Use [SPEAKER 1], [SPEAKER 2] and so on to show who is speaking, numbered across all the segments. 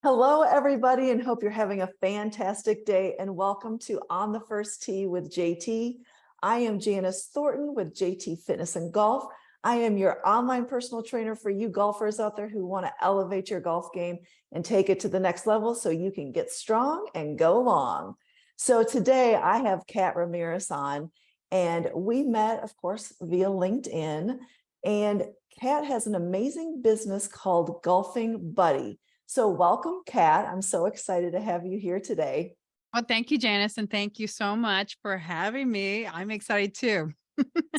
[SPEAKER 1] Hello, everybody, and hope you're having a fantastic day. And welcome to On the First Tee with JT. I am Janice Thornton with JT Fitness and Golf. I am your online personal trainer for you golfers out there who want to elevate your golf game and take it to the next level so you can get strong and go long. So today I have Kat Ramirez on, and we met, of course, via LinkedIn. And Kat has an amazing business called Golfing Buddy. So welcome, Kat. I'm so excited to have you here today.
[SPEAKER 2] Well, thank you, Janice, and thank you so much for having me. I'm excited too.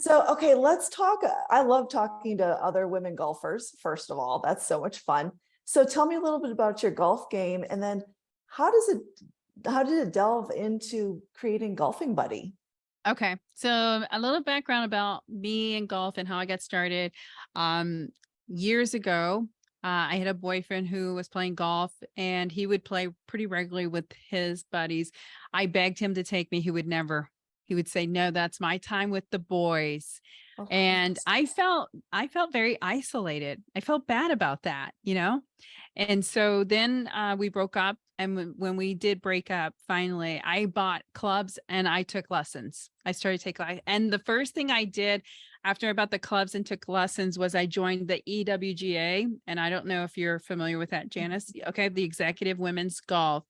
[SPEAKER 1] Okay, let's talk. I love talking to other women golfers, first of all. That's so much fun. So tell me a little bit about your golf game, and then how does it how did it delve into creating Golfing Buddy?
[SPEAKER 2] Okay, so a little background about me and golf and how I got started. Um, Years ago, I had a boyfriend who was playing golf, and he would play pretty regularly with his buddies. I begged him to take me. He would never. He would say, "No, that's my time with the boys."
[SPEAKER 1] Of
[SPEAKER 2] And
[SPEAKER 1] course.
[SPEAKER 2] I felt very isolated. I felt bad about that. And so then we broke up. And when we did break up, finally, I bought clubs and I took lessons. I started taking, and the first thing I did after I bought the clubs and took lessons was I joined the EWGA. And I don't know if you're familiar with that, Janice. Okay. The Executive Women's Golf.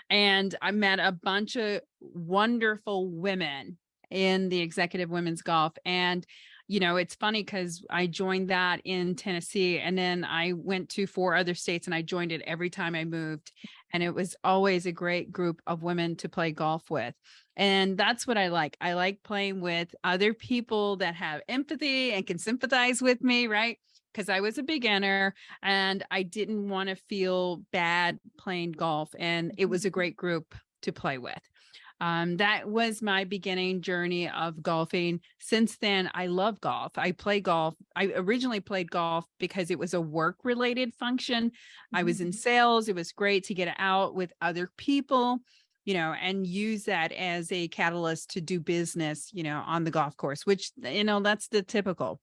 [SPEAKER 2] And I met a bunch of wonderful women in the Executive Women's Golf. And it's funny because I joined that in Tennessee, and then I went to 4 other states and I joined it every time I moved. And it was always a great group of women to play golf with. And that's what I like. I like playing with other people that have empathy and can sympathize with me, right? Because I was a beginner and I didn't want to feel bad playing golf. And it was a great group to play with. That was my beginning journey of golfing. Since then, I love golf. I play golf. I originally played golf because it was a work related function. I was in sales. It was great to get out with other people, and use that as a catalyst to do business, on the golf course, which, that's the typical.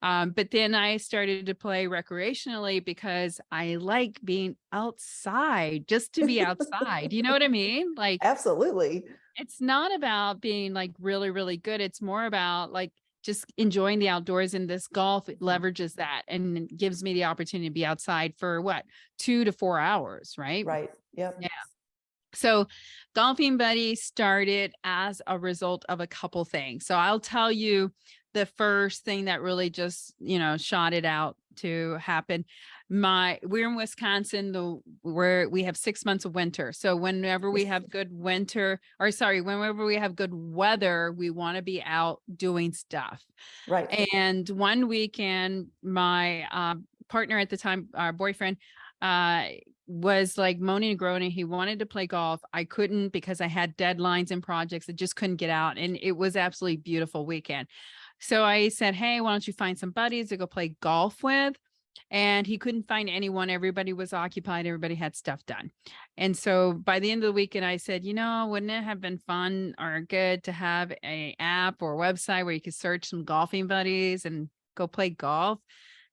[SPEAKER 2] But then I started to play recreationally because I like being outside, just to be outside. You know what I mean? Like,
[SPEAKER 1] Absolutely.
[SPEAKER 2] it's not about being like really, really good. It's more about like just enjoying the outdoors, and this golf it leverages that and gives me the opportunity to be outside for what, 2 to 4 hours, right?
[SPEAKER 1] Right. Yep.
[SPEAKER 2] Yeah. So Golfing Buddy started as a result of a couple things. So I'll tell you the first thing that really just, shot it out to happen. We're in Wisconsin, where we have 6 months of winter. So whenever we have good winter, or sorry, whenever we have good weather, we want to be out doing stuff.
[SPEAKER 1] Right.
[SPEAKER 2] And one weekend, my partner at the time, our boyfriend, uh, was like moaning and groaning. He wanted to play golf. I couldn't because I had deadlines and projects. I just couldn't get out. And it was absolutely beautiful weekend. So I said, "Hey, why don't you find some buddies to go play golf with?" And he couldn't find anyone. Everybody was occupied. Everybody had stuff done. And so by the end of the weekend, I said, wouldn't it have been fun or good to have a app or website where you could search some golfing buddies and go play golf?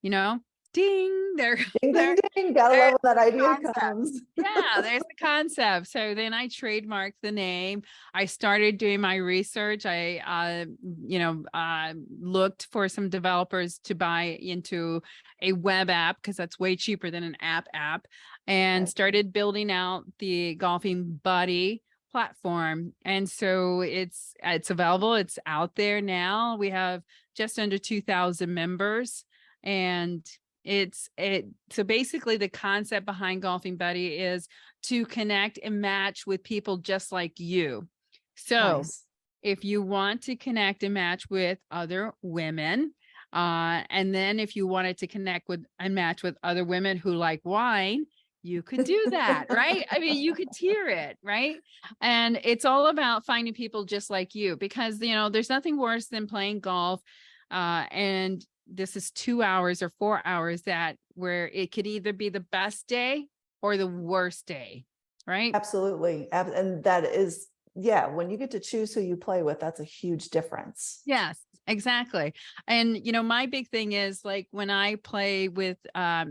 [SPEAKER 2] You know, Ding, there,
[SPEAKER 1] Ding, ding,
[SPEAKER 2] there,
[SPEAKER 1] ding. Gotta
[SPEAKER 2] there's
[SPEAKER 1] love when that
[SPEAKER 2] the
[SPEAKER 1] idea
[SPEAKER 2] concept.
[SPEAKER 1] comes.
[SPEAKER 2] Yeah, there's the concept. So then I trademarked the name. I started doing my research. I, looked for some developers to buy into a web app because that's way cheaper than an app, and
[SPEAKER 1] Right.
[SPEAKER 2] started building out the Golfing Buddy platform. And so it's available. It's out there now. We have just under 2,000 members, and so basically the concept behind Golfing Buddy is to connect and match with people just like you. So
[SPEAKER 1] Nice.
[SPEAKER 2] if you want to connect and match with other women, and then if you wanted to connect with and match with other women who like wine, you could do that, right? I mean, you could tier it, right? And it's all about finding people just like you, because there's nothing worse than playing golf, and this is 2 hours or 4 hours where it could either be the best day or the worst day, right?
[SPEAKER 1] Absolutely. And that is, yeah, when you get to choose who you play with, that's a huge difference.
[SPEAKER 2] Yes, exactly. And my big thing is like when I play with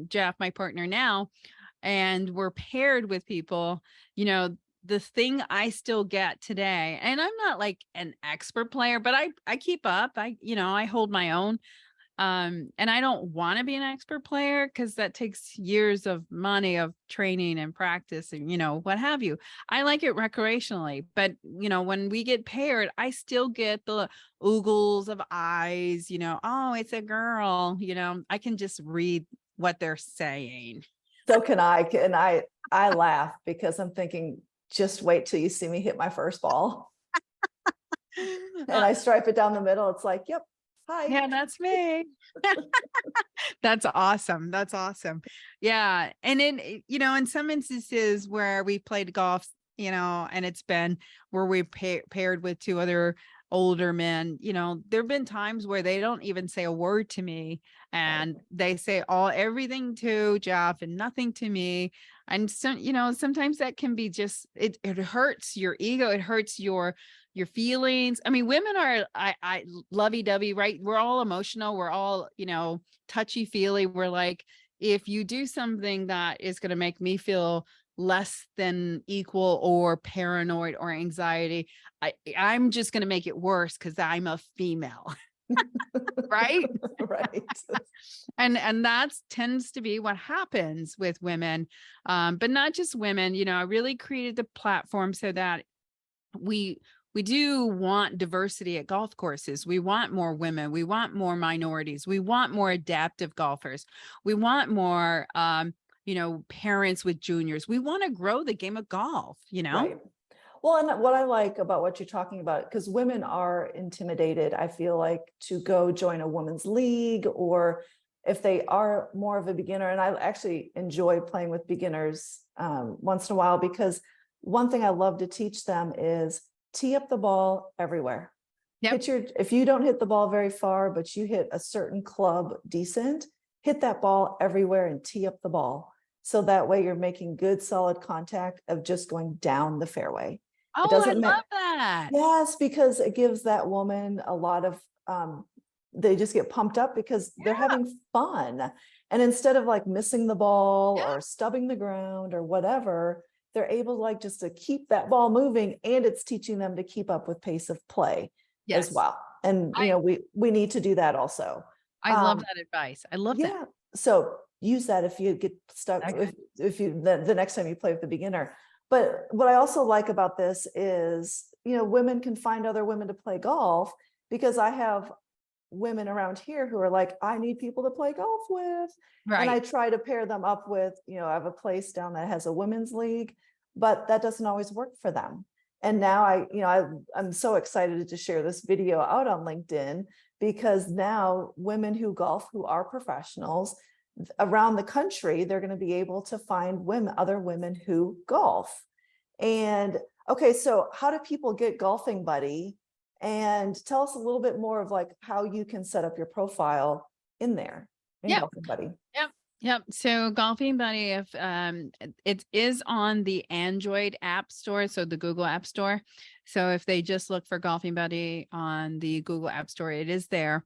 [SPEAKER 2] Jeff, my partner now, and we're paired with people, you know, the thing I still get today, and I'm not like an expert player, but I keep up. I hold my own. And I don't want to be an expert player because that takes years of money of training and practice and, what have you. I like it recreationally, but when we get paired, I still get the oogles of eyes, oh, it's a girl, I can just read what they're saying.
[SPEAKER 1] So can I, I laugh because I'm thinking, just wait till you see me hit my first ball and I stripe it down the middle. It's like, yep. Hi.
[SPEAKER 2] Yeah, that's me. That's awesome. That's awesome. Yeah. And in some instances where we played golf, and it's been where we paired with two other older men, there've been times where they don't even say a word to me and they say everything to Jeff and nothing to me. And so, sometimes that can be just, it hurts your ego. It hurts your feelings. I mean, women are, I lovey-dovey, right? We're all emotional. We're all, touchy feely. We're like, if you do something that is going to make me feel less than equal or paranoid or anxiety, I'm just going to make it worse because I'm a female. Right.
[SPEAKER 1] Right.
[SPEAKER 2] And that tends to be what happens with women. But not just women, I really created the platform so that we do want diversity at golf courses. We want more women. We want more minorities. We want more adaptive golfers. We want more, parents with juniors. We want to grow the game of golf,
[SPEAKER 1] Right. Well, and what I like about what you're talking about, because women are intimidated, I feel like, to go join a women's league, or if they are more of a beginner, and I actually enjoy playing with beginners once in a while, because one thing I love to teach them is tee up the ball everywhere.
[SPEAKER 2] Yep.
[SPEAKER 1] If you don't hit the ball very far, but you hit a certain club decent, hit that ball everywhere and tee up the ball. So that way you're making good, solid contact of just going down the fairway.
[SPEAKER 2] Oh, I love that.
[SPEAKER 1] Yes, because it gives that woman a lot of, they just get pumped up because they're having fun. And instead of like missing the ball or stubbing the ground or whatever, they're able like just to keep that ball moving, and it's teaching them to keep up with pace of play as well. And, we need to do that also.
[SPEAKER 2] I love that advice. I love that.
[SPEAKER 1] So use that if you get stuck, if you, the next time you play with the beginner. But what I also like about this is, women can find other women to play golf, because I have women around here who are like, I need people to play golf with.
[SPEAKER 2] Right.
[SPEAKER 1] And I try to pair them up with, I have a place down that has a women's league, but that doesn't always work for them. And now I'm so excited to share this video out on LinkedIn, because now women who golf, who are professionals around the country, they're going to be able to find other women who golf. And okay, so how do people get Golfing Buddy? And tell us a little bit more of like how you can set up your profile in there in Golfing Buddy.
[SPEAKER 2] Yep. So Golfing Buddy, if it is on the Android app store, so the Google App Store. So if they just look for Golfing Buddy on the Google App Store, it is there.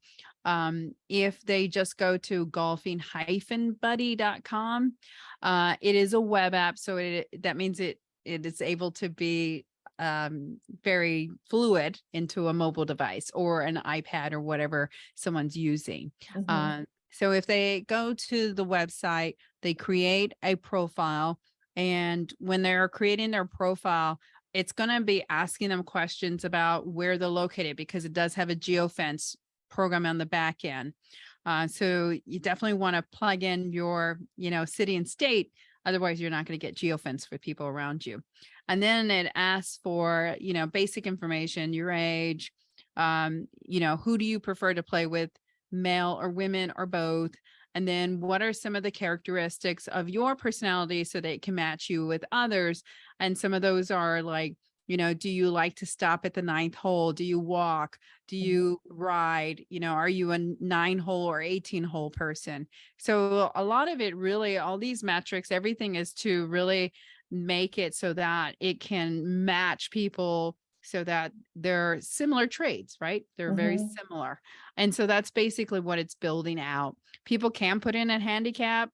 [SPEAKER 2] If they just go to golfing-buddy.com, it is a web app. So that means it is able to be very fluid into a mobile device or an iPad or whatever someone's using.
[SPEAKER 1] Mm-hmm.
[SPEAKER 2] So if they go to the website, they create a profile, and when they're creating their profile, it's going to be asking them questions about where they're located, because it does have a geofence program on the back end. So you definitely want to plug in your, city and state. Otherwise, you're not going to get geofence for people around you. And then it asks for, basic information, your age, who do you prefer to play with, male or women or both? And then what are some of the characteristics of your personality so that it can match you with others? And some of those are like, do you like to stop at the 9th hole? Do you walk? Do you ride? Are you a 9-hole or 18-hole person? So a lot of it really, all these metrics, everything is to really make it so that it can match people so that they're similar traits, right? They're very similar. And so that's basically what it's building out. People can put in a handicap.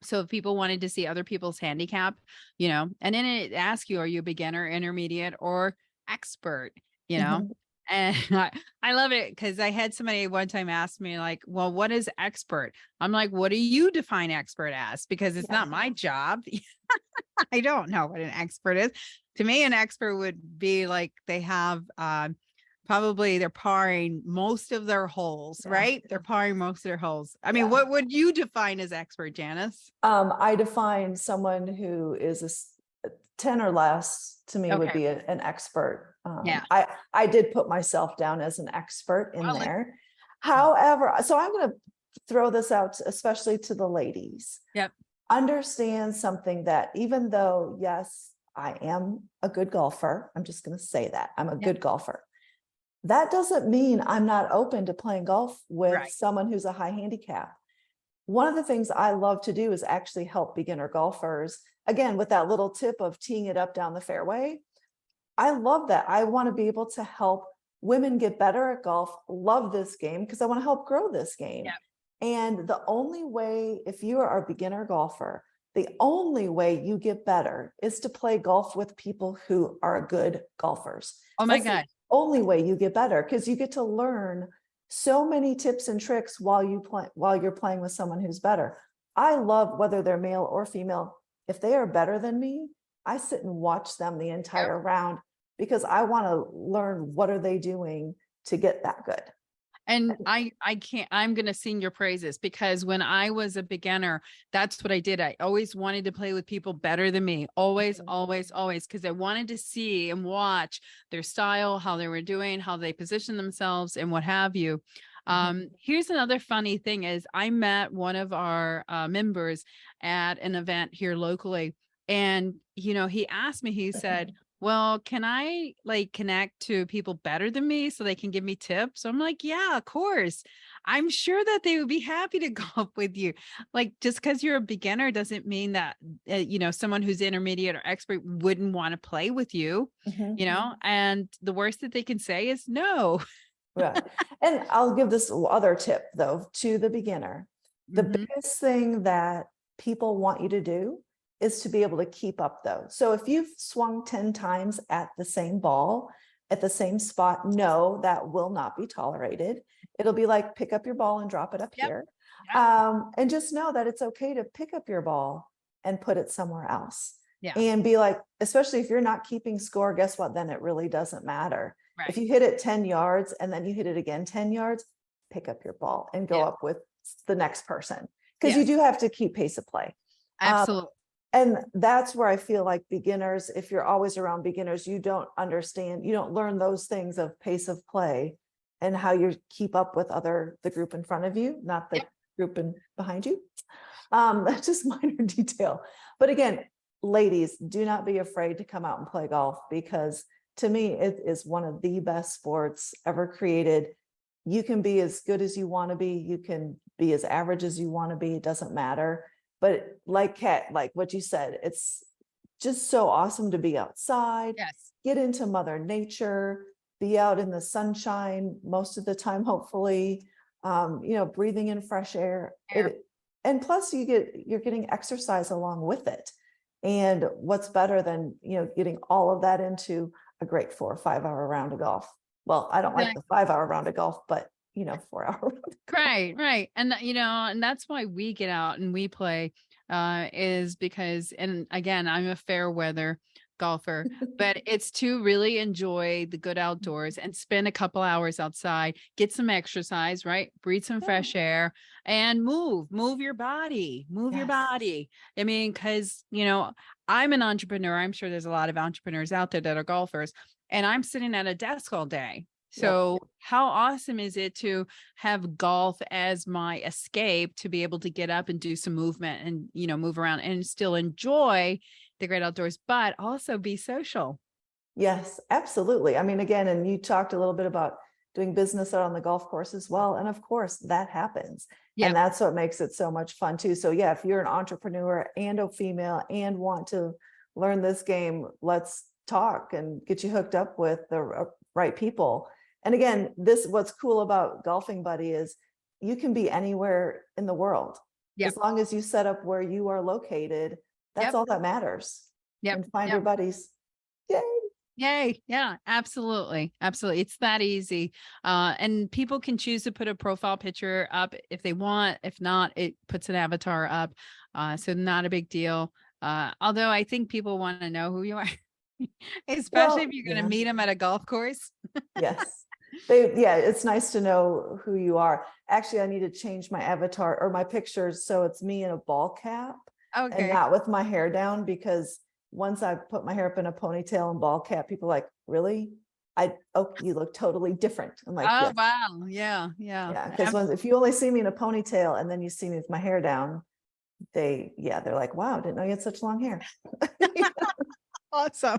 [SPEAKER 2] So if people wanted to see other people's handicap, and then it asks you, are you a beginner, intermediate, or expert? You know,
[SPEAKER 1] Mhm.
[SPEAKER 2] and I love it because I had somebody one time ask me, like, well, what is expert? I'm like, what do you define expert as? Because it's
[SPEAKER 1] Yeah.
[SPEAKER 2] not my job. I don't know what an expert is. To me, an expert would be like they have probably they're paring most of their holes,
[SPEAKER 1] Yeah.
[SPEAKER 2] right? They're paring most of their holes. I mean,
[SPEAKER 1] Yeah.
[SPEAKER 2] what would you define as expert, Janice?
[SPEAKER 1] I define someone who is 10 or less to me would
[SPEAKER 2] Okay.
[SPEAKER 1] be an expert.
[SPEAKER 2] Yeah.
[SPEAKER 1] I did put myself down as an expert in
[SPEAKER 2] Well,
[SPEAKER 1] there. However, so I'm going to throw this out, especially to the ladies.
[SPEAKER 2] yep.
[SPEAKER 1] Understand something that even though, yes, I am a good golfer, I'm just going to say that I'm a
[SPEAKER 2] Yep.
[SPEAKER 1] good golfer. That doesn't mean I'm not open to playing golf with
[SPEAKER 2] Right.
[SPEAKER 1] someone who's a high handicap. One of the things I love to do is actually help beginner golfers, again, with that little tip of teeing it up down the fairway. I love that. I want to be able to help women get better at golf, love this game because I want to help grow this game.
[SPEAKER 2] Yep.
[SPEAKER 1] And the only way, if you are a beginner golfer, the only way you get better is to play golf with people who are good golfers.
[SPEAKER 2] Oh my
[SPEAKER 1] That's the
[SPEAKER 2] God.
[SPEAKER 1] only way you get better because you get to learn so many tips and tricks while you're playing with someone who's better. I love whether they're male or female. If they are better than me, I sit and watch them the
[SPEAKER 2] Yep.
[SPEAKER 1] entire round because I want to learn what are they doing to get that good.
[SPEAKER 2] And I can't, I'm going to sing your praises because when I was a beginner, that's what I did. I always wanted to play with people better than me. Always,
[SPEAKER 1] Mhm.
[SPEAKER 2] always, always. Because I wanted to see and watch their style, how they were doing, how they position themselves and what have you. Here's another funny thing is I met one of our members at an event here locally. And, he asked me, he said, well, can I like connect to people better than me so they can give me tips? I'm like, yeah, of course. I'm sure that they would be happy to golf with you. Like, just because you're a beginner doesn't mean that, someone who's intermediate or expert wouldn't want to play with you,
[SPEAKER 1] Mhm.
[SPEAKER 2] and the worst that they can say is no.
[SPEAKER 1] Right. And I'll give this other tip though to the beginner. The
[SPEAKER 2] Mhm.
[SPEAKER 1] biggest thing that people want you to do is to be able to keep up though. So if you've swung 10 times at the same ball at the same spot, no, that will not be tolerated. It'll be like pick up your ball and drop it up
[SPEAKER 2] Yep.
[SPEAKER 1] here.
[SPEAKER 2] Yep.
[SPEAKER 1] And just know that it's okay to pick up your ball and put it somewhere else.
[SPEAKER 2] Yeah.
[SPEAKER 1] And be like, especially if you're not keeping score, guess what? Then it really doesn't matter. If
[SPEAKER 2] Right.
[SPEAKER 1] you hit it 10 yards and then you hit it again 10 yards, pick up your ball and go
[SPEAKER 2] Yeah.
[SPEAKER 1] up with the next person because you
[SPEAKER 2] Yes.
[SPEAKER 1] do have to keep pace of play. Um,
[SPEAKER 2] Absolutely.
[SPEAKER 1] and that's where I feel like beginners, if you're always around beginners, you don't understand, you don't learn those things of pace of play and how you keep up with the group in front of you, not the
[SPEAKER 2] Yep.
[SPEAKER 1] group behind you. That's just minor detail. But again, ladies, do not be afraid to come out and play golf because to me, it is one of the best sports ever created. You can be as good as you want to be. You can be as average as you want to be. It doesn't matter. But like Kat, like what you said, it's just so awesome to be outside,
[SPEAKER 2] Yes.
[SPEAKER 1] get into Mother Nature, be out in the sunshine most of the time, hopefully, breathing in fresh air.
[SPEAKER 2] Air.
[SPEAKER 1] And plus you're getting exercise along with it. And what's better than, getting all of that into a great 4 or 5 hour round of golf. Well, I don't like the 5 hour round of golf, but 4 hour round of golf.
[SPEAKER 2] Right, right. And and that's why we get out and we play is because, and again, I'm a fair weather golfer, but it's to really enjoy the good outdoors and spend a couple hours outside, get some exercise, right? Breathe some
[SPEAKER 1] Yeah.
[SPEAKER 2] fresh air and move your body, move your
[SPEAKER 1] Yes.
[SPEAKER 2] body. I mean, cuz I'm an entrepreneur. I'm sure there's a lot of entrepreneurs out there that are golfers, and I'm sitting at a desk all day.
[SPEAKER 1] Yep.
[SPEAKER 2] So how awesome is it to have golf as my escape to be able to get up and do some movement and, move around and still enjoy the great outdoors, but also be social.
[SPEAKER 1] Yes, absolutely. I mean, again, and you talked a little bit about doing business out on the golf course as well. And of course, that happens.
[SPEAKER 2] Yeah.
[SPEAKER 1] And that's what makes it so much fun too. So yeah, if you're an entrepreneur and a female and want to learn this game, let's talk and get you hooked up with the right people. And again, what's cool about Golfing Buddy is you can be anywhere in the world.
[SPEAKER 2] Yep.
[SPEAKER 1] As long as you set up where you are located, that's
[SPEAKER 2] Yep.
[SPEAKER 1] all that matters.
[SPEAKER 2] Yep.
[SPEAKER 1] And find
[SPEAKER 2] Yep.
[SPEAKER 1] your buddies. Yay.
[SPEAKER 2] Yay. Yeah, absolutely. Absolutely. It's that easy. And people can choose to put a profile picture up if they want. If not, it puts an avatar up. So not a big deal. Although I think people want to know who you are, especially if
[SPEAKER 1] Well,
[SPEAKER 2] you're going to
[SPEAKER 1] yeah,
[SPEAKER 2] meet them at a golf course.
[SPEAKER 1] yes. Yeah, it's nice to know who you are. Actually, I need to change my avatar or my pictures so it's me in a ball cap and
[SPEAKER 2] Okay.
[SPEAKER 1] not with my hair down, because once I put my hair up in a ponytail and ball cap, people are like, really? Oh, you look totally different. I'm like,
[SPEAKER 2] Oh,
[SPEAKER 1] yes.
[SPEAKER 2] wow. Yeah. Yeah.
[SPEAKER 1] Yeah, because if you only see me in a ponytail and then you see me with my hair down, they're like, wow, didn't know you had such long hair.
[SPEAKER 2] Awesome.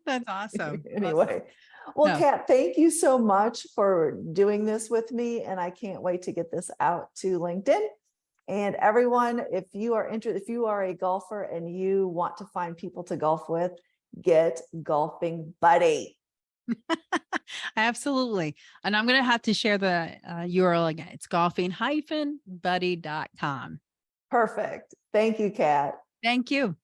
[SPEAKER 2] That's awesome. Awesome.
[SPEAKER 1] Anyway, well,
[SPEAKER 2] No.
[SPEAKER 1] Kat, thank you so much for doing this with me, and I can't wait to get this out to LinkedIn. And everyone, if you are interested, if you are a golfer and you want to find people to golf with, get Golfing Buddy.
[SPEAKER 2] Absolutely. And I'm going to have to share the URL again. It's golfing-buddy.com.
[SPEAKER 1] Perfect. Thank you, Kat.
[SPEAKER 2] Thank you.